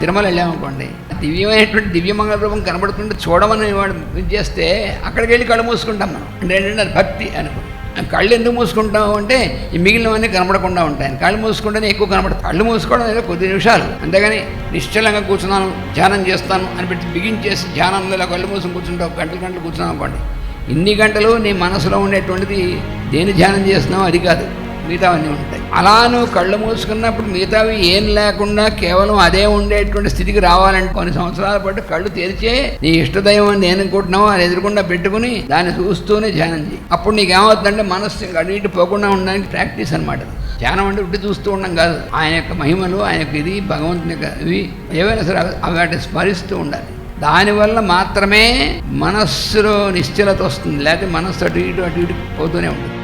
తిరుమల వెళ్ళామనుకోండి, దివ్యమైనటువంటి దివ్యమంగళ రూపం కనబడుతుంటే చూడమని వాడు ఇది చేస్తే అక్కడికి వెళ్ళి కళ్ళు మూసుకుంటాం మనం. అంటే ఏంటంటే అది భక్తి అనుకో. కళ్ళు ఎందుకు మూసుకుంటాం అంటే ఈ మిగిలినవన్నీ కనబడకుండా ఉంటాయి. కళ్ళు మూసుకుంటేనే ఎక్కువ కనబడతాయి. కళ్ళు మూసుకోవడం ఏదో కొద్ది నిమిషాలు, అంతేగాని నిశ్చలంగా కూర్చున్నాను ధ్యానం చేస్తాను అని పెట్టి బిగించేసి ధ్యానంలో ఇలా కళ్ళు మూసుకుని కూర్చుంటావు, గంటలు కూర్చున్నావు అనుకోండి, ఇన్ని గంటలు నీ మనసులో ఉండేటువంటిది దేని ధ్యానం చేస్తున్నావు అది కాదు, మిగతావన్నీ ఉంటాయి. అలా నువ్వు కళ్ళు మూసుకున్నప్పుడు మిగతావి ఏం లేకుండా కేవలం అదే ఉండేటువంటి స్థితికి రావాలంటే కొన్ని సంవత్సరాల పాటు కళ్ళు తెరిచే నీ ఇష్టదైవం అని నేను అనుకుంటున్నావు అది ఎదురుకుండా పెట్టుకుని దాన్ని చూస్తూనే ధ్యానం చేయి. అప్పుడు నీకేమవుతుందంటే మనస్సు అటు ఇటు పోకుండా ఉండడానికి ప్రాక్టీస్ అనమాట. ధ్యానం అంటే ఉట్టి చూస్తూ ఉండడం కాదు, ఆయన యొక్క మహిమలు, ఆయన యొక్క ఇది, భగవంతుని యొక్క ఇవి ఏవైనా సరే అవి వాటిని స్మరిస్తూ ఉండాలి. దానివల్ల మాత్రమే మనస్సులో నిశ్చలత వస్తుంది, లేకపోతే మనస్సు అటు ఇటు పోతూనే ఉంటుంది.